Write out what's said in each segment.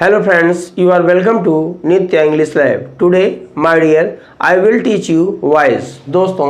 Hello friends, you are welcome to Nitya English Lab. Today, my dear, I will teach you voice. दोस्तों,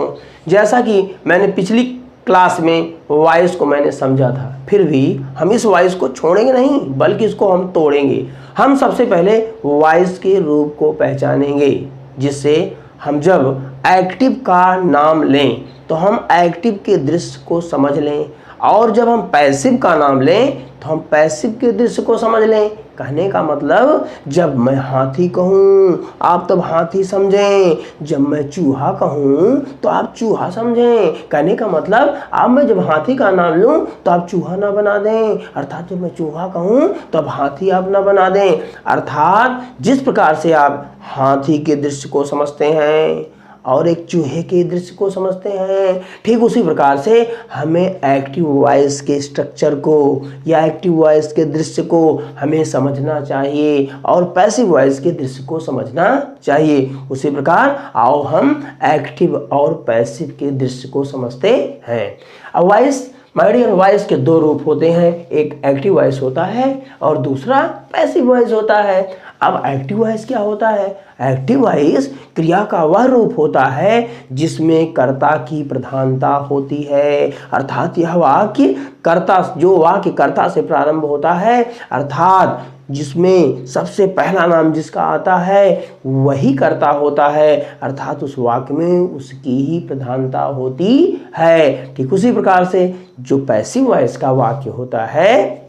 जैसा कि मैंने पिछली class में वॉइस को मैंने समझा था, फिर भी हम इस वॉइस को छोड़ेंगे नहीं, बल्कि इसको हम तोड़ेंगे। हम सबसे पहले वॉइस के रूप को पहचानेंगे, जिससे हम जब एक्टिव का नाम लें तो हम एक्टिव के दृश्य को समझ लें, और जब हम पैसिव का नाम लें तो हम पैसिव के दृश्य को समझ लें। कहने का मतलब, जब मैं हाथी कहूँ आप तब हाथी समझें, जब मैं चूहा कहूँ तो आप चूहा समझें। कहने का मतलब, अब मैं जब हाथी का नाम लूँ तो आप चूहा ना बना दें, अर्थात जब मैं चूहा कहूँ तो अब हाथी आप ना बना दें। अर्थात जिस प्रकार से आप हाथी के दृश्य को समझते हैं और एक चूहे के दृश्य को समझते हैं, ठीक उसी प्रकार से हमें एक्टिव वॉइस के स्ट्रक्चर को या एक्टिव वॉइस के दृश्य को हमें समझना चाहिए और पैसिव वॉइस के दृश्य को समझना चाहिए। उसी प्रकार आओ हम एक्टिव और पैसिव के दृश्य को समझते हैं। अब वॉइस, माय डियर, वॉइस के दो रूप होते हैं, एक एक्टिव वॉइस होता है और दूसरा पैसिव वॉइस होता है। अब एक्टिव वॉइस क्या होता है? एक्टिव वॉइस क्रिया का वह रूप होता है जिसमें कर्ता की प्रधानता होती है, अर्थात यह वाक्य कर्ता, जो वाक्य कर्ता से प्रारंभ होता है, अर्थात जिसमें सबसे पहला नाम जिसका आता है वही कर्ता होता है, अर्थात उस वाक्य में उसकी ही प्रधानता होती है। ठीक उसी प्रकार से जो पैसिव वॉइस का वाक्य होता है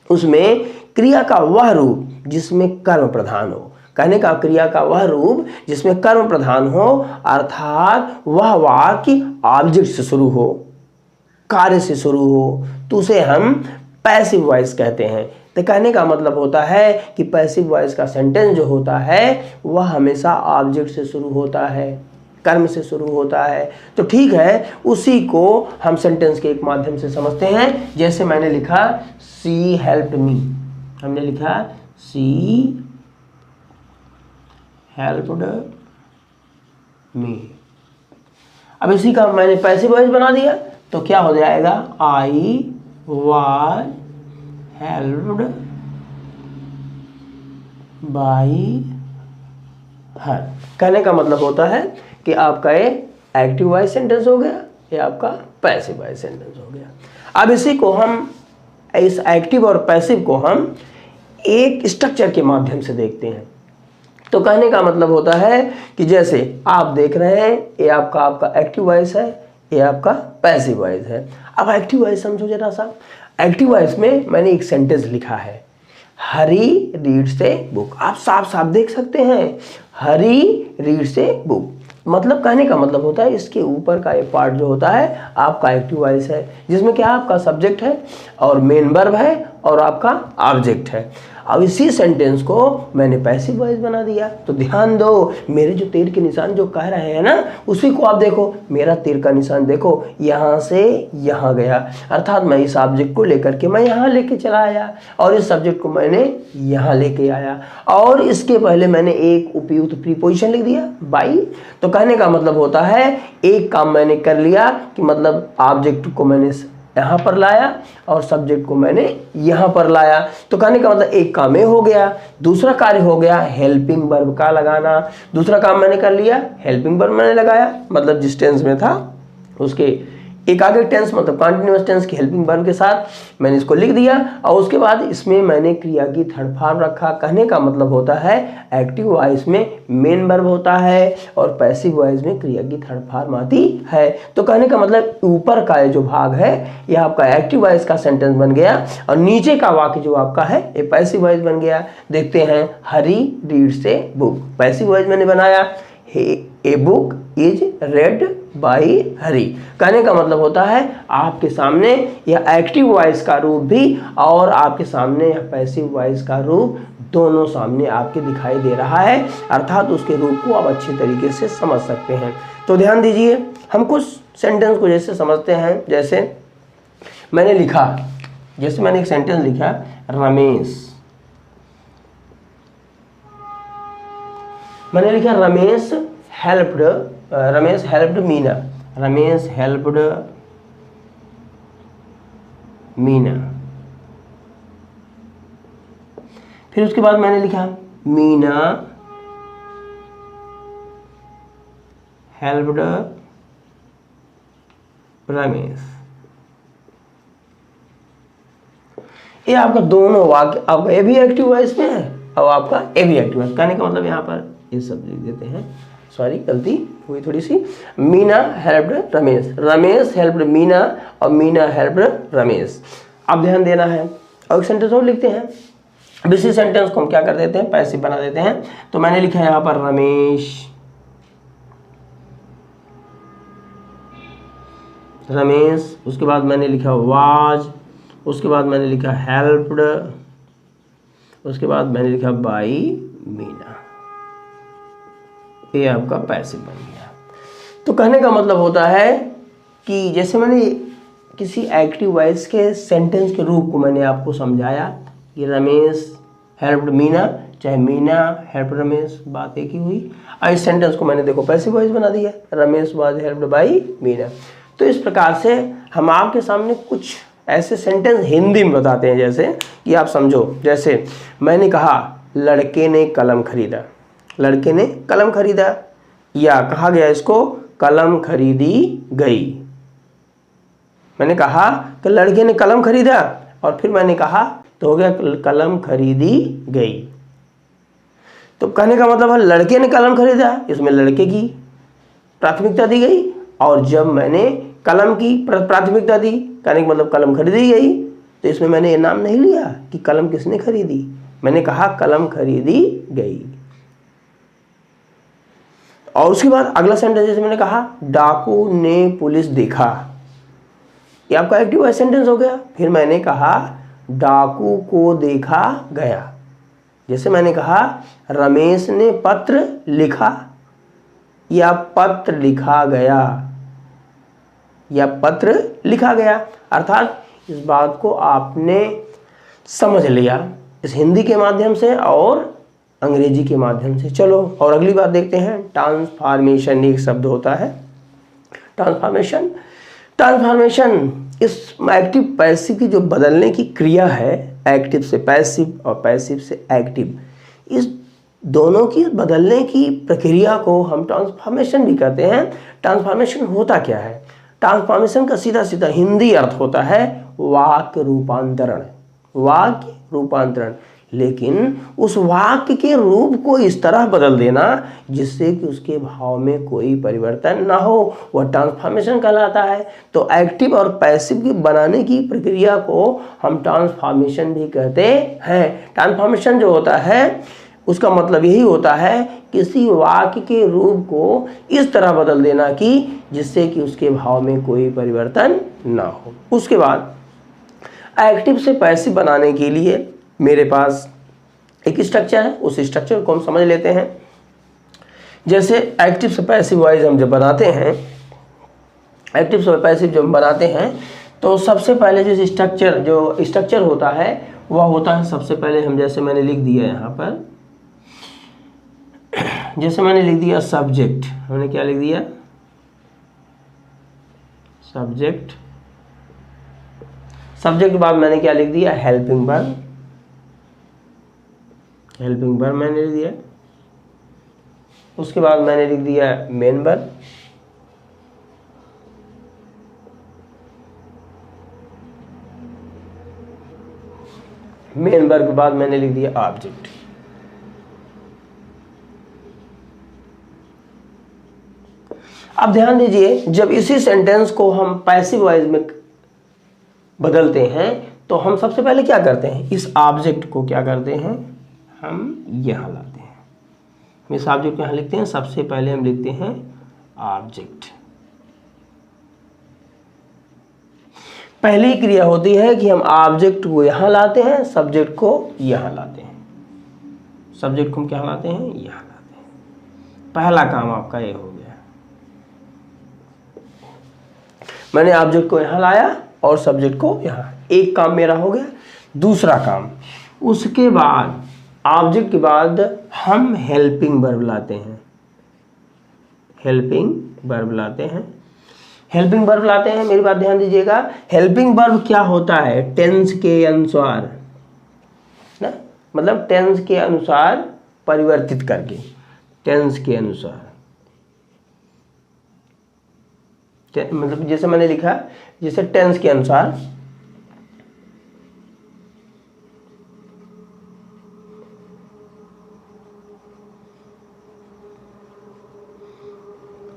उसमें क्रिया का वह रूप जिसमें कर्म प्रधान हो। कहने का, क्रिया का वह रूप जिसमें कर्म प्रधान हो, अर्थात वह वाक्य ऑब्जेक्ट से शुरू हो, कार्य से शुरू हो, तो उसे हम पैसिव वॉइस कहते हैं। तो कहने का मतलब होता है कि पैसिव वॉइस का सेंटेंस जो होता है वह हमेशा ऑब्जेक्ट से शुरू होता है, कर्म से शुरू होता है। तो ठीक है, उसी को हम सेंटेंस के एक माध्यम से समझते हैं। जैसे मैंने लिखा शी हेल्प्ड मी, हमने लिखा शी हेल्प्ड मी। अब इसी का मैंने पैसिव वॉइस बना दिया तो क्या हो जाएगा? I was helped by her. कहने का मतलब होता है कि आपका ये एक्टिव वॉइस सेंटेंस हो गया, ये आपका पैसिव वॉइस सेंटेंस हो गया। अब इसी को हम, इस एक्टिव और पैसिव को हम एक स्ट्रक्चर के माध्यम से देखते हैं। तो कहने का मतलब होता है कि जैसे आप देख रहे हैं, ये आपका एक्टिव वॉइस है, ये आपका पैसिव वॉइस है। अब एक्टिव वॉइस समझो जरा सा। एक्टिव वॉइस में मैंने एक सेंटेंस लिखा है, हरी रीड्स ए बुक। आप साफ साफ देख सकते हैं, हरी रीड्स ए बुक। मतलब कहने का मतलब होता है इसके ऊपर का ये पार्ट जो होता है आपका एक्टिव वॉइस है, जिसमें क्या आपका सब्जेक्ट है और मेन वर्ब है और आपका ऑब्जेक्ट है। अब इसी सेंटेंस को मैंने पैसिव वॉइस बना दिया। तो ध्यान दो, मेरे जो तीर के निशान जो कह रहे हैं ना, उसी को आप देखो। मेरा तीर का निशान देखो, यहाँ से यहाँ गया, अर्थात मैं इस ऑब्जेक्ट को लेकर के मैं यहाँ लेके चला आया और इस सब्जेक्ट को मैंने यहाँ लेके आया, और इसके पहले मैंने एक उपयुक्त प्रीपोजिशन लिख दिया, बाई। तो कहने का मतलब होता है एक काम मैंने कर लिया कि मतलब ऑब्जेक्ट को मैंने यहाँ पर लाया और सब्जेक्ट को मैंने यहाँ पर लाया। तो कहने का मतलब एक काम ये हो गया। दूसरा कार्य हो गया हेल्पिंग वर्ब का लगाना। दूसरा काम मैंने कर लिया, हेल्पिंग वर्ब मैंने लगाया, मतलब जिस टेंस में था उसके एक आगे टेंस, मतलब कंटिन्यूअस टेंस की हेल्पिंग वर्ब के साथ मैंने इसको लिख दिया, और उसके बाद इसमें मैंने क्रिया की थर्ड फॉर्म रखा। कहने का मतलब होता है एक्टिव वॉइस में मेन वर्ब होता है और पैसिव वॉइस में क्रिया की थर्ड फॉर्म आती है। तो कहने का मतलब ऊपर का जो भाग है यह आपका एक्टिव वॉइस का सेंटेंस बन गया, और नीचे का वाक्य जो आपका है ये पैसिव वॉइस बन गया। देखते हैं, Harry reads a book, passive voice मैंने बनाया, a book is read by Harry. कहने का मतलब होता है आपके सामने यह एक्टिव वॉइस का रूप भी और आपके सामने यह पैसिव वॉइस का रूप दोनों सामने आपके दिखाई दे रहा है, अर्थात उसके रूप को आप अच्छी तरीके से समझ सकते हैं। तो ध्यान दीजिए, हम कुछ सेंटेंस को जैसे समझते हैं। जैसे मैंने लिखा, जैसे मैंने एक सेंटेंस लिखा, रमेश, मैंने लिखा रमेश हेल्प्ड मीना, रमेश हेल्प्ड मीना। फिर उसके बाद मैंने लिखा मीना हेल्प्ड रमेश। ये आपका दोनों वाक्य, आपका ए भी एक्टिव वॉइस में है और आपका ए भी एक्टिव वॉइस। कहने का मतलब यहाँ पर ये सब लिख देते हैं, सॉरी गलती हुई थोड़ी सी। मीना हेल्प्ड रमेश, रमेश हेल्प्ड मीना और मीना हेल्प्ड रमेश। अब ध्यान देना है। और एक सेंटेंस और लिखते हैं। अब इसी सेंटेंस को हम क्या कर देते हैं, पैसिव बना देते हैं। तो मैंने लिखा है यहाँ पर रमेश, उसके बाद मैंने लिखा वाज, उसके बाद मैंने लिखा हेल्प्ड, उसके बाद मैंने लिखा बाई मीना। ये आपका पैसिव बन गया। तो कहने का मतलब होता है कि जैसे मैंने किसी एक्टिव वॉइस के सेंटेंस के रूप को मैंने आपको समझाया कि रमेश हेल्प्ड मीना, चाहे मीना हेल्प रमेश, बात एक ही हुई। और इस सेंटेंस को मैंने देखो पैसिव वॉइस बना दिया, Ramesh was helped by Meena. तो इस प्रकार से हम आपके सामने कुछ ऐसे सेंटेंस हिंदी में बताते हैं, जैसे कि आप समझो। जैसे मैंने कहा लड़के ने कलम खरीदा, लड़के ने कलम खरीदा, या कहा गया इसको कलम खरीदी गई। मैंने कहा कि लड़के ने कलम खरीदा और फिर मैंने कहा तो हो गया कलम खरीदी गई। तो कहने का मतलब है लड़के ने कलम खरीदा, इसमें लड़के की प्राथमिकता दी गई, और जब मैंने कलम की प्राथमिकता दी, कहने का मतलब कलम खरीदी गई, तो इसमें मैंने ये नाम नहीं लिया कि कलम किसने खरीदी, मैंने कहा कलम खरीदी गई। और उसके बाद अगला सेंटेंस जैसे मैंने कहा डाकू ने पुलिस देखा, ये आपका एक्टिव वॉइस सेंटेंस हो गया। फिर मैंने कहा डाकू को देखा गया, जैसे मैंने कहा रमेश ने पत्र लिखा, या पत्र लिखा गया, या पत्र लिखा गया। अर्थात इस बात को आपने समझ लिया इस हिंदी के माध्यम से और अंग्रेजी के माध्यम से। चलो और अगली बात देखते हैं। ट्रांसफॉर्मेशन एक शब्द होता है, ट्रांसफॉर्मेशन। ट्रांसफॉर्मेशन इस एक्टिव पैसिव की जो बदलने की क्रिया है, एक्टिव से पैसिव और पैसिव से एक्टिव, इस दोनों की बदलने की प्रक्रिया को हम ट्रांसफॉर्मेशन भी कहते हैं। ट्रांसफॉर्मेशन होता क्या है? ट्रांसफॉर्मेशन का सीधा सीधा हिंदी अर्थ होता है वाक्य रूपांतरण, वाक्य रूपांतरण। लेकिन उस वाक्य के रूप को इस तरह बदल देना जिससे कि उसके भाव में कोई परिवर्तन ना हो, वह ट्रांसफॉर्मेशन कहलाता है। तो एक्टिव और पैसिव की बनाने की प्रक्रिया को हम ट्रांसफॉर्मेशन भी कहते हैं। ट्रांसफॉर्मेशन जो होता है उसका मतलब यही होता है किसी वाक्य के रूप को इस तरह बदल देना कि जिससे कि उसके भाव में कोई परिवर्तन ना हो। उसके बाद एक्टिव से पैसिव बनाने के लिए मेरे पास एक स्ट्रक्चर है, उस स्ट्रक्चर को हम समझ लेते हैं। जैसे एक्टिव से पैसिव वॉइस हम जब बनाते हैं, एक्टिव से पैसिव जब बनाते हैं तो सबसे पहले जो स्ट्रक्चर होता है वह होता है, सबसे पहले हम जैसे मैंने लिख दिया यहाँ पर, जैसे मैंने लिख दिया सब्जेक्ट, हमने क्या लिख दिया सब्जेक्ट। सब्जेक्ट के बाद मैंने क्या लिख दिया हेल्पिंग वर्ब, हेल्पिंग वर्ब मैंने लिख दिया। उसके बाद मैंने लिख दिया मेन वर्ब, मेन वर्ब के बाद मैंने लिख दिया ऑब्जेक्ट। अब ध्यान दीजिए, जब इसी सेंटेंस को हम पैसिव वॉइस में बदलते हैं तो हम सबसे पहले क्या करते हैं, इस ऑब्जेक्ट को क्या करते हैं, हम यहाँ लाते हैं। इस ऑब्जेक्ट को यहाँ लिखते हैं, सबसे पहले हम लिखते हैं ऑब्जेक्ट। पहली क्रिया होती है कि हम ऑब्जेक्ट को यहाँ लाते हैं, सब्जेक्ट को यहाँ लाते हैं, सब्जेक्ट को हम क्या लाते हैं, यहाँ लाते हैं। पहला काम आपका ये हो गया, मैंने ऑब्जेक्ट को यहाँ लाया और सब्जेक्ट को यहाँ, एक काम मेरा हो गया। दूसरा काम, उसके बाद ऑब्जेक्ट के बाद हम हेल्पिंग वर्ब लाते हैं, हेल्पिंग वर्ब लाते हैं, हेल्पिंग वर्ब लाते हैं। मेरी बात ध्यान दीजिएगा, हेल्पिंग वर्ब क्या होता है, टेंस के अनुसार ना, मतलब टेंस के अनुसार परिवर्तित करके, टेंस के अनुसार, मतलब जैसे मैंने लिखा, जैसे टेंस के अनुसार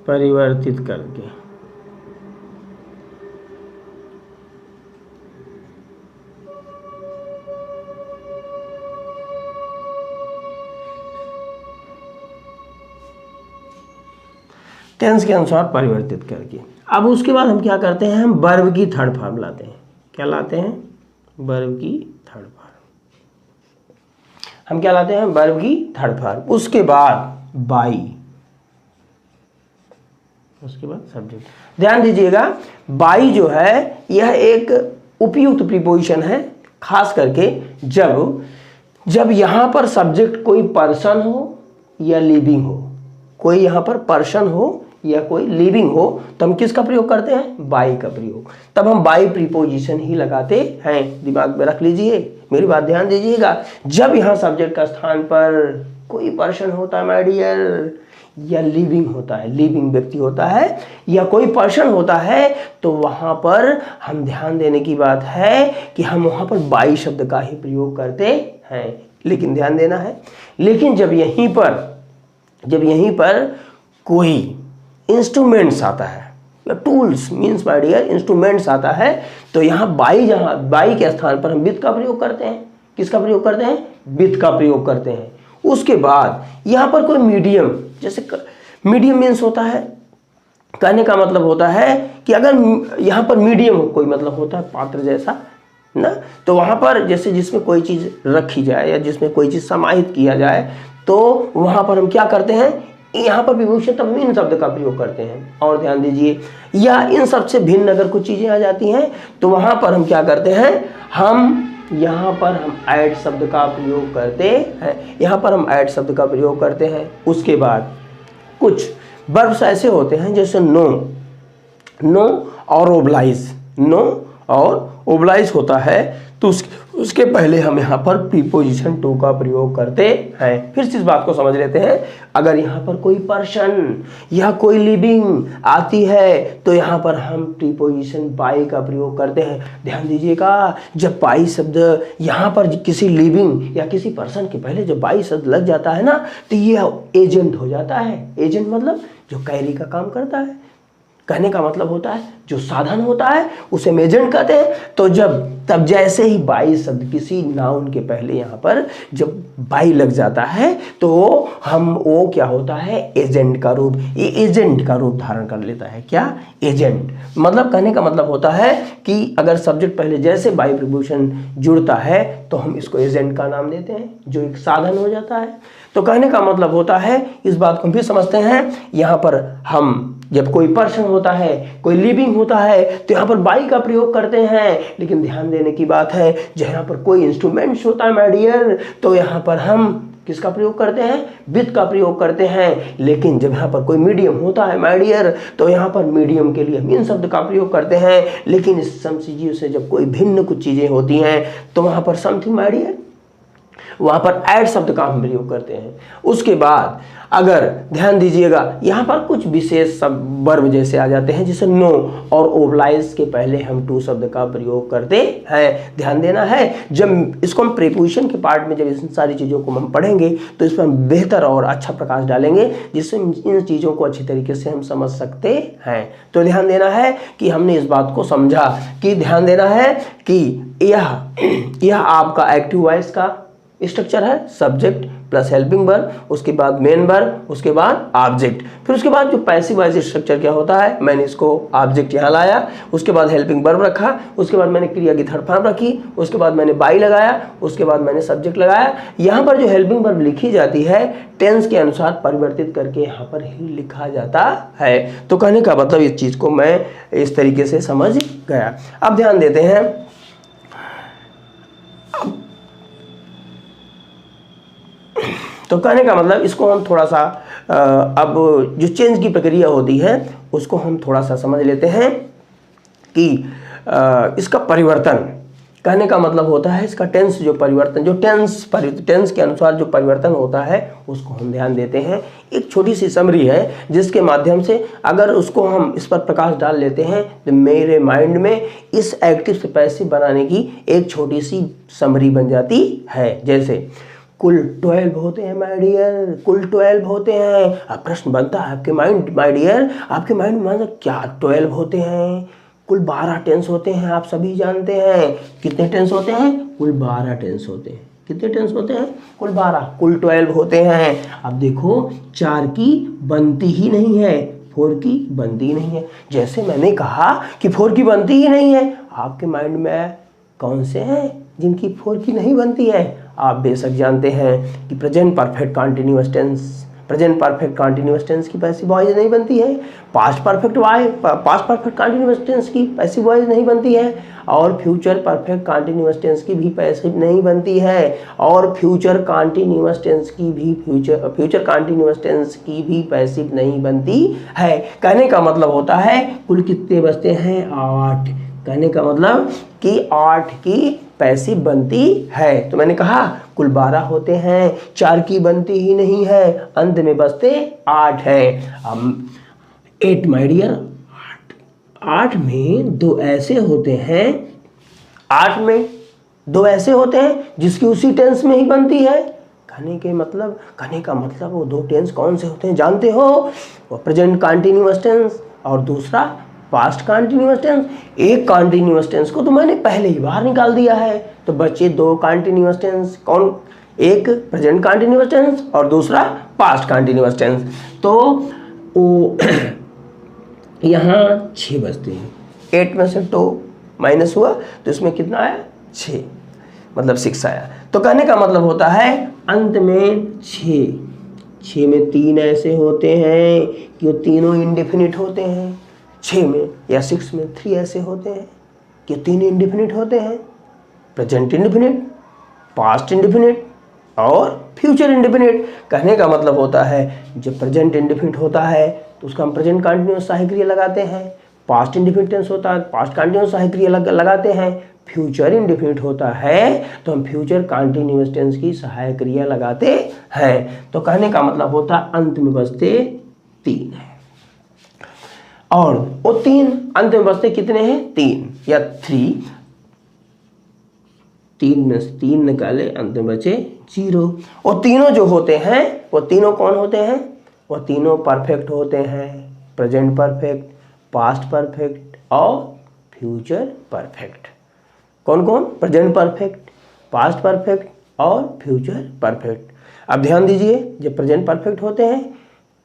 परिवर्तित करके। टेंस के अनुसार परिवर्तित करके। अब उसके बाद हम क्या करते हैं, हम वर्ब की थर्ड फॉर्म लाते हैं। क्या लाते हैं, वर्ब की थर्ड फॉर्म। हम क्या लाते हैं, वर्ब की थर्ड फॉर्म। उसके बाद बाई, उसके बाद सब्जेक्ट। ध्यान दीजिएगा, बाई जो है यह एक उपयुक्त प्रीपोजिशन है, खास करके जब यहां पर सब्जेक्ट कोई पर्सन हो या लिविंग हो, कोई यहां पर पर्सन हो या कोई लिविंग हो, तो हम किसका प्रयोग करते हैं, बाई का प्रयोग। तब हम बाई प्रीपोजिशन ही लगाते हैं। दिमाग में रख लीजिए, मेरी बात ध्यान दीजिएगा। जब यहां सब्जेक्ट का स्थान पर कोई पर्सन होता है माय डियर, या लिविंग होता है, लिविंग व्यक्ति होता है, या कोई पर्सन होता है, तो वहां पर हम ध्यान देने की बात है कि हम वहां पर बाई शब्द का ही प्रयोग करते हैं। लेकिन ध्यान देना है, लेकिन जब यहीं पर कोई इंस्ट्रूमेंट्स आता है, या tools means my dear instruments आता है, तो यहाँ बाई के स्थान पर हम विद का प्रयोग करते हैं। किसका प्रयोग करते हैं, विद का प्रयोग करते हैं। उसके बाद यहाँ पर कोई मीडियम, जैसे मीडियम मीन्स होता है, कहने का मतलब होता है कि अगर यहाँ पर मीडियम हो, कोई मतलब होता है पात्र जैसा ना, तो वहाँ पर जैसे जिसमें कोई चीज़ रखी जाए या जिसमें कोई चीज़ समाहित किया जाए, तो वहाँ पर हम क्या करते हैं, यहाँ पर विभूषण तब इन शब्द का प्रयोग करते हैं। और ध्यान दीजिए, या इन सबसे भिन्न अगर कुछ चीज़ें आ जाती हैं, तो वहाँ पर हम क्या करते हैं, हम यहाँ पर हम ऐड शब्द का प्रयोग करते हैं। यहाँ पर हम ऐड शब्द का प्रयोग करते हैं। उसके बाद कुछ वर्ब्स ऐसे होते हैं जैसे नो और ओब्लाइज, नो और ओब्लाइज होता है, तो उसके पहले हम यहाँ पर प्रीपोजिशन टू का प्रयोग करते हैं। फिर से इस बात को समझ लेते हैं, अगर यहाँ पर कोई पर्सन या कोई लिविंग आती है, तो यहाँ पर हम प्रीपोजिशन बाई का प्रयोग करते हैं। ध्यान दीजिएगा, जब बाई शब्द यहाँ पर किसी लिविंग या किसी पर्सन के पहले जब बाई शब्द लग जाता है ना, तो ये एजेंट हो जाता है। एजेंट मतलब जो कैरी का काम करता है, कहने का मतलब होता है जो साधन होता है उसे हम एजेंट कहते हैं। तो तब जैसे ही बाई शब्द किसी नाउन के पहले यहाँ पर जब बाई लग जाता है, तो वो क्या होता है, एजेंट का रूप, ये एजेंट का रूप धारण कर लेता है। क्या, एजेंट। मतलब कहने का मतलब होता है कि अगर सब्जेक्ट पहले जैसे बाई प्रीपोजिशन जुड़ता है, तो हम इसको एजेंट का नाम देते हैं, जो एक साधन हो जाता है। तो कहने का मतलब होता है, इस बात को हम फिर समझते हैं, यहाँ पर हम जब कोई पर्सन होता है, कोई लिविंग होता है, तो यहाँ पर बाई का प्रयोग करते हैं। लेकिन ध्यान देने की बात है, जहाँ पर कोई इंस्ट्रूमेंट्स होता है माय डियर, तो यहाँ पर हम किसका प्रयोग करते हैं, विद का प्रयोग करते हैं। लेकिन जब यहाँ पर कोई मीडियम होता है माय डियर, तो यहाँ पर मीडियम के लिए हम इन शब्द का प्रयोग करते हैं। लेकिन इस सम चीज़ों से जब कोई भिन्न कुछ चीज़ें होती हैं, तो वहाँ पर समथिंग माय डियर, वहाँ पर ऐड शब्द का हम प्रयोग करते हैं। उसके बाद अगर ध्यान दीजिएगा, यहाँ पर कुछ विशेष शब्द वर्ब जैसे आ जाते हैं, जैसे नो और ओब्लाइज के पहले हम टू शब्द का प्रयोग करते हैं। ध्यान देना है, जब इसको हम प्रीपोजिशन के पार्ट में जब इन सारी चीज़ों को हम पढ़ेंगे, तो इस पर हम बेहतर और अच्छा प्रकाश डालेंगे, जिससे इन चीज़ों को अच्छी तरीके से हम समझ सकते हैं। तो ध्यान देना है कि हमने इस बात को समझा कि ध्यान देना है कि यह आपका एक्टिव वॉइस का स्ट्रक्चर है, सब्जेक्ट प्लस हेल्पिंग वर्ब, उसके बाद मेन वर्ब, उसके बाद ऑब्जेक्ट। फिर उसके बाद जो पैसिव वॉइस स्ट्रक्चर क्या होता है, मैंने इसको ऑब्जेक्ट यहाँ लाया, उसके बाद हेल्पिंग वर्ब रखा, उसके बाद मैंने क्रिया की थर्ड फॉर्म रखी, उसके बाद मैंने बाई लगाया, उसके बाद मैंने सब्जेक्ट लगाया। यहाँ पर जो हेल्पिंग वर्ब लिखी जाती है, टेंस के अनुसार परिवर्तित करके यहाँ पर ही लिखा जाता है। तो कहने का मतलब इस चीज़ को मैं इस तरीके से समझ गया। अब ध्यान देते हैं, तो कहने का मतलब इसको हम थोड़ा सा अब जो चेंज की प्रक्रिया होती है उसको हम थोड़ा सा समझ लेते हैं कि इसका परिवर्तन कहने का मतलब होता है इसका टेंस जो परिवर्तन, जो टेंस के अनुसार जो परिवर्तन होता है उसको हम ध्यान देते हैं। एक छोटी सी समरी है जिसके माध्यम से अगर उसको हम इस पर प्रकाश डाल लेते हैं तो मेरे माइंड में इस एक्टिव से पैसिव बनाने की एक छोटी सी समरी बन जाती है। जैसे कुल 12 होते हैं माय डियर, कुल 12 होते हैं। अब प्रश्न बनता है आपके माइंड माय डियर, आपके माइंड में मतलब क्या 12 होते हैं? कुल 12 टेंस होते हैं, आप सभी जानते हैं। कितने टेंस होते हैं? कुल 12 टेंस होते हैं। कितने टेंस होते हैं? कुल 12, कुल 12 होते हैं। अब देखो 4 की बनती ही नहीं है, 4 की बनती ही नहीं है। जैसे मैंने कहा कि 4 की बनती ही नहीं है, आपके माइंड में कौन से हैं जिनकी 4 की नहीं बनती है? आप बेशक जानते हैं कि प्रेजेंट परफेक्ट कंटीन्यूअस टेंस की पैसिव वॉइस नहीं बनती है, पास्ट परफेक्ट कंटीन्यूअस टेंस की पैसिव वॉइस नहीं बनती है, और फ्यूचर परफेक्ट कंटीन्यूअस टेंस की भी पैसिव नहीं बनती है, और फ्यूचर कंटीन्यूअस टेंस की भी पैसिव नहीं बनती है। कहने का मतलब होता है कुल कितने बचते हैं? 8। कहने का मतलब कि 8 की पैसिव बनती है। तो मैंने कहा कुल 12 होते हैं, 4 की बनती ही नहीं है, अंत में बचते 8 है। अब 8 माय डियर, 8 में 2 ऐसे होते हैं, 8 में 2 ऐसे होते हैं जिसकी उसी टेंस में ही बनती है। कहने का मतलब वो 2 टेंस कौन से होते हैं जानते हो? वो प्रेजेंट कंटीन्यूअस टेंस और दूसरा पास्ट कंटीन्यूअस टेंस। एक कंटीन्यूअस टेंस को तो मैंने पहले ही बाहर निकाल दिया है, तो बचे 2 कंटीन्यूअस टेंस। कौन? एक प्रेजेंट कंटीन्यूअस टेंस और दूसरा पास्ट कंटीन्यूअस टेंस। तो वो यहाँ 6 बचते हैं, 8 में से 2 माइनस हुआ तो इसमें कितना आया? 6, मतलब 6 आया। तो कहने का मतलब होता है अंत में 6 में 3 ऐसे होते हैं कि वो तीनों इंडेफिनिट होते हैं। 6 में या 6 में 3 ऐसे होते हैं कि 3 इंडेफिनिट होते हैं, प्रेजेंट इंडेफिनिट, पास्ट इंडेफिनिट और फ्यूचर इंडेफिनिट। कहने का मतलब होता है जब प्रेजेंट इंडेफिनिट होता है तो उसका हम प्रेजेंट कंटीन्यूअस सहायक क्रिया लगाते हैं, पास्ट इंडेफिनिट टेंस होता है पास्ट कंटीन्यूअस सहायक क्रिया लगाते हैं, फ्यूचर इंडेफिनिट होता है तो हम फ्यूचर कंटीन्यूअस टेंस की सहायक क्रिया लगाते हैं। तो कहने का मतलब होता है अंत में बचते 3 है, और वो 3 अंत में बचते कितने हैं? 3 या 3। 3 में से 3 निकाले, अंत में बचे 0। और तीनों जो होते हैं वो तीनों कौन होते हैं? वो तीनों परफेक्ट होते हैं, प्रेजेंट परफेक्ट, पास्ट परफेक्ट और फ्यूचर परफेक्ट। कौन कौन? प्रेजेंट परफेक्ट, पास्ट परफेक्ट और फ्यूचर परफेक्ट। अब ध्यान दीजिए, जब प्रेजेंट परफेक्ट होते हैं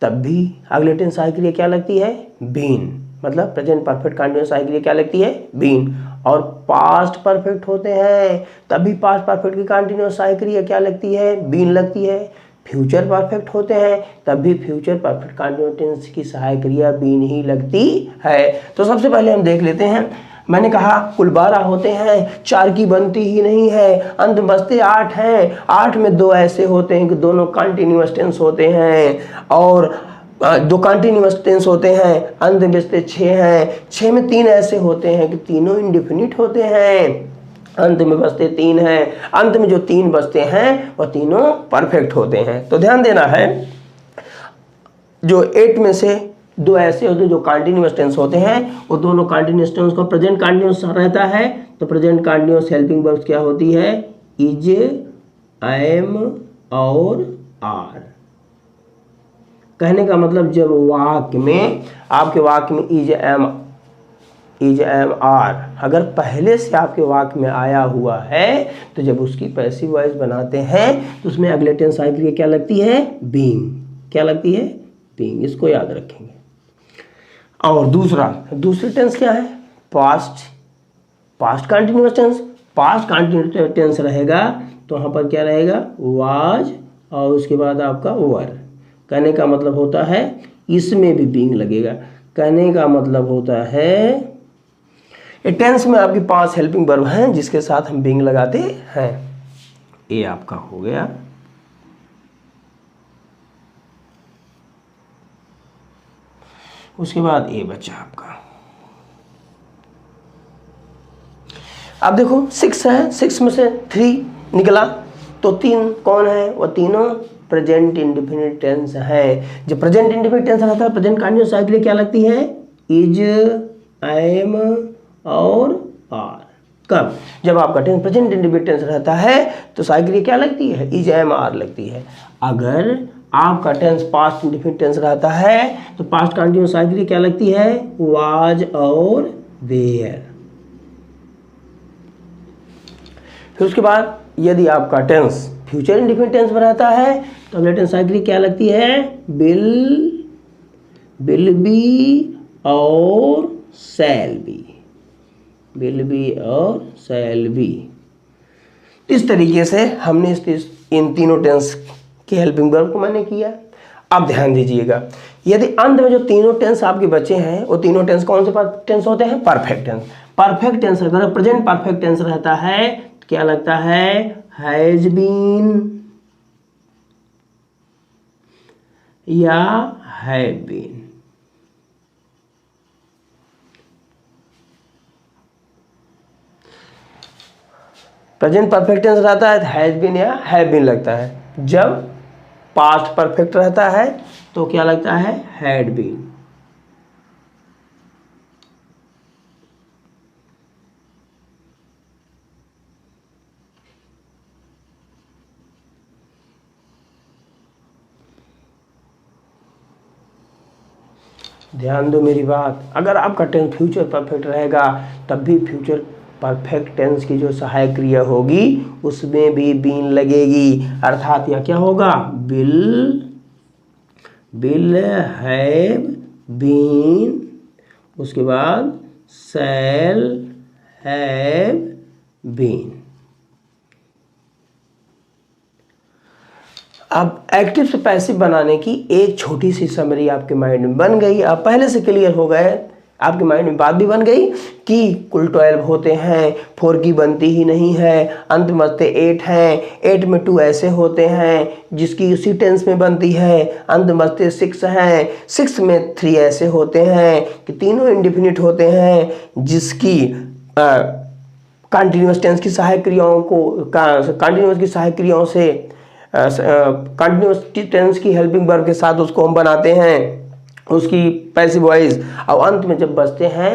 तब भी अगले टेंस सहायक क्रिया क्या लगती है? बीन। मतलब प्रेजेंट परफेक्ट कंटीन्यूअस सहायक क्रिया क्या लगती है? बीन। और पास्ट परफेक्ट होते हैं तब भी पास्ट परफेक्ट की कंटीन्यूअस सहायक क्रिया क्या लगती है? बीन लगती है। फ्यूचर परफेक्ट होते हैं तब भी फ्यूचर परफेक्ट कंटीन्यूअस टेंस की सहायक क्रिया बीन ही लगती है। तो सबसे पहले हम देख लेते हैं, मैंने कहा कुल 12 होते हैं, 4 की बनती ही नहीं है, अंत में बचते 8 हैं। 8 में 2 ऐसे होते हैं कि दोनों कंटीन्यूअस टेंस होते हैं, और 2 कंटीन्यूअस टेंस होते हैं, अंत में बचते 6 हैं। 6 में 3 ऐसे होते हैं कि तीनों इंडेफिनिट होते हैं, अंत में बचते 3 हैं। अंत में जो 3 बचते हैं वो तीनों परफेक्ट होते हैं। तो ध्यान देना है, जो 8 में से 2 ऐसे होते हैं जो कंटीन्यूअस टेंस होते हैं, वो दोनों कंटीन्यूअस टेंस का प्रेजेंट कंटीन्यूअस रहता है। तो प्रेजेंट कंटीन्यूअस हेल्पिंग वर्ब्स क्या होती है? इज, एम और आर। कहने का मतलब जब वाक्य में, आपके वाक्य में इज, एम, आर अगर पहले से आपके वाक्य में आया हुआ है तो जब उसकी पैसिव वॉइस बनाते हैं तो उसमें अगले टेंस सहायक क्रिया क्या लगती है? बीइंग। क्या लगती है? बीइंग। इसको याद रखेंगे। और दूसरी टेंस क्या है? Past continuous tense. Past continuous tense रहेगा तो वहाँ पर क्या रहेगा? वाज, और उसके बाद आपका वर। कहने का मतलब होता है इसमें भी बीइंग लगेगा। कहने का मतलब होता है ये टेंस में आपके 5 हेल्पिंग वर्ब हैं जिसके साथ हम बीइंग लगाते हैं। ये आपका हो गया। उसके बाद ये बचा आपका। अब देखो 6 है, 6 में से 3 निकला तो 3 कौन है, वो तीनों प्रेजेंट इंडेफिनिट टेंस है। जब प्रेजेंट इंडेफिनिट टेंस रहता है प्रेजेंट कंटीन्यूअस साइकिल क्या लगती है, इज, एम और आर। कब, जब आपका टेंस प्रेजेंट इंडेफिनिट टेंस रहता है तो साइकिल क्या लगती है, इज, एम, आर लगती है। अगर आपका टेंस पास्ट इंडेफिनिट टेंस रहता है तो पास्ट कंटीन्यूअस साइकिल क्या लगती है, वाज और वेयर। फिर उसके बाद यदि आपका टेंस फ्यूचर इंडेफिनिट टेंस में रहता है तो अगले टेंस साइकिल क्या लगती है, विल, विल बी और शैल बी, विल बी और शैल बी। इस तरीके से हमने इन तीनों टेंस के हेल्पिंग वर्ब को मैंने किया। अब ध्यान दीजिएगा, यदि अंत में जो तीनों टेंस आपके बचे हैं वो तीनों टेंस कौन से टेंस होते हैं, परफेक्ट टेंस। परफेक्ट टेंस अगर प्रेजेंट परफेक्ट टेंस रहता है तो क्या लगता है, हैज बीन या have been. Present perfect tense रहता है तो हैज बीन या हैव बीन लगता है। जब पास्ट परफेक्ट रहता है तो क्या लगता है, हैड बीन। ध्यान दो मेरी बात, अगर आपका टेंस फ्यूचर परफेक्ट रहेगा तब भी फ्यूचर परफेक्ट टेंस की जो सहायक क्रिया होगी उसमें भी बीन लगेगी। अर्थात यह क्या होगा, विल, विल हैव बीन, उसके बाद शैल हैव बीन। अब एक्टिव से पैसिव बनाने की एक छोटी सी समरी आपके माइंड में बन गई। आप पहले से क्लियर हो गए, आपके माइंड में बात भी बन गई कि कुल 12 होते हैं, 4 की बनती ही नहीं है, अंत में बचते 8 हैं, 8 में 2 ऐसे होते हैं जिसकी उसी टेंस में बनती है, अंत में बचते 6 हैं, 6 में 3 ऐसे होते हैं कि तीनों इंडेफिनिट होते हैं जिसकी कंटिन्यूअस टेंस की सहायक क्रियाओं को कंटिन्यूअस की सहायक क्रियाओं से कंटिन्यूअस टेंस की हेल्पिंग वर्ब के साथ उसको हम बनाते हैं उसकी पैसिव वॉइस। और अंत में जब बचते हैं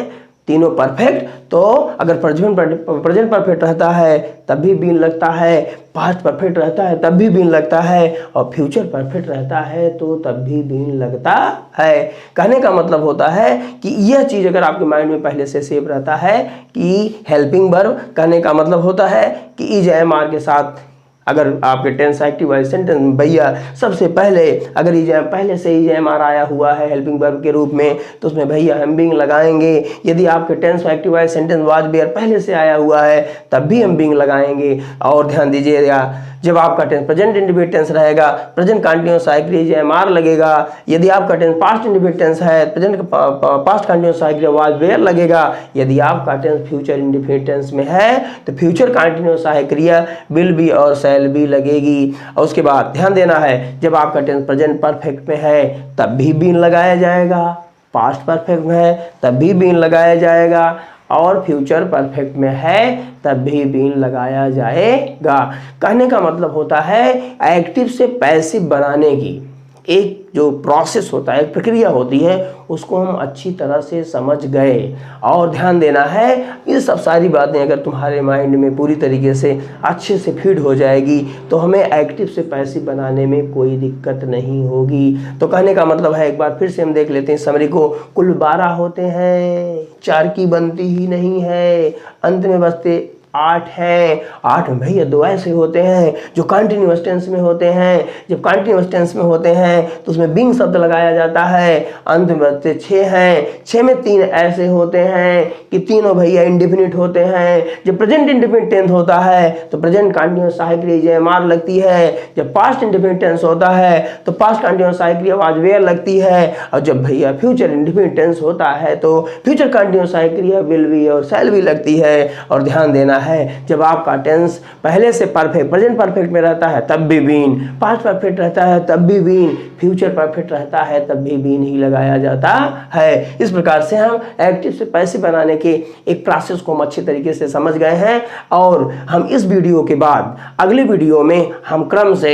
तीनों परफेक्ट, तो अगर प्रेजेंट परफेक्ट रहता है तब भी बीन लगता है, पास्ट परफेक्ट रहता है तब भी बीन लगता है, और फ्यूचर परफेक्ट रहता है तो तब भी बीन लगता है। कहने का मतलब होता है कि यह चीज़ अगर आपके माइंड में पहले से सेव रहता है कि हेल्पिंग वर्ब, कहने का मतलब होता है कि इज, एम, आर के साथ अगर आपके टेंस एक्टिव वाइज सेंटेंस में भैया सबसे पहले अगर पहले से इज, एम, आर आया हुआ है हेल्पिंग वर्ब के रूप में तो उसमें भैया हम बीइंग लगाएंगे। यदि आपके tense active wise sentence was were पहले से आया हुआ है तब भी हम बीइंग लगाएंगे। और ध्यान दीजिएगा, जब आपका टेंस प्रेजेंट इंडेफिनिट टेंस रहेगा present continuous cycle is, am, are लगेगा। यदि आपका टेंस पास्ट इंडेफिनिट टेंस है present past continuous cycle was were लगेगा। यदि आपका टेंस फ्यूचर इंडेफिनिट टेंस में है तो फ्यूचर कंटीन्यूअस सहायक क्रिया विल बी और शैल बी लगेगी। और उसके बाद ध्यान देना है, जब आपका टेंस प्रेजेंट परफेक्ट में है तब भी बीन लगाया जाएगा, पास्ट परफेक्ट में है तब भी बीन लगाया जाएगा, और फ्यूचर परफेक्ट में है तब भी बीन लगाया जाएगा। कहने का मतलब होता है एक्टिव से पैसिव बनाने की एक जो प्रोसेस होता है, एक प्रक्रिया होती है, उसको हम अच्छी तरह से समझ गए। और ध्यान देना है, ये सब सारी बातें अगर तुम्हारे माइंड में पूरी तरीके से अच्छे से फीड हो जाएगी तो हमें एक्टिव से पैसिव बनाने में कोई दिक्कत नहीं होगी। तो कहने का मतलब है, एक बार फिर से हम देख लेते हैं समरी को। कुल 12 होते हैं, 4 की बनती ही नहीं है, अंत में बचते 8 हैं। 8 में भैया 2 ऐसे होते हैं जो कंटिन्यूअस टेंस में होते हैं। जब कंटिन्यूअस टेंस में होते हैं तो उसमें बीइंग शब्द लगाया जाता है। अंत में बचते 6 हैं। 6 में 3 ऐसे होते हैं कि तीनों भैया इंडेफिनिट होते हैं। जब प्रेजेंट इंडेफिनिट टेंस होता है तो प्रेजेंट कंटिन्यूअस सहायक क्रिया एम लगती है। जब पास्ट इंडेफिनिट टेंस होता है तो पास्ट कंटिन्यूअस सहायक क्रिया वाज वेयर लगती है। और जब भैया फ्यूचर इंडेफिनिट टेंस होता है तो फ्यूचर कंटिन्यूअस सहायक क्रिया विल बी और शैल बी लगती है। और ध्यान देना है। जब आपका टेंस पहले से परफेक्ट प्रेजेंट परफेक्ट में रहता है तब भी बीन, पास्ट परफेक्ट रहता है तब भी बीन, फ्यूचर परफेक्ट रहता है तब भी बीन ही लगाया जाता है। इस प्रकार से हम एक्टिव से पैसिव बनाने के एक प्रोसेस को हम अच्छे तरीके से समझ गए हैं और हम इस वीडियो के बाद अगले वीडियो में हम क्रम से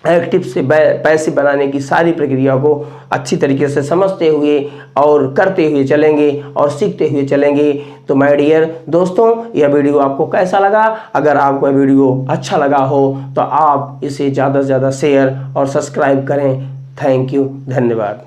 एक्टिव से पैसिव बनाने की सारी प्रक्रिया को अच्छी तरीके से समझते हुए और करते हुए चलेंगे और सीखते हुए चलेंगे। तो माय डियर दोस्तों, यह वीडियो आपको कैसा लगा? अगर आपको यह वीडियो अच्छा लगा हो तो आप इसे ज़्यादा से ज़्यादा शेयर और सब्सक्राइब करें। थैंक यू, धन्यवाद।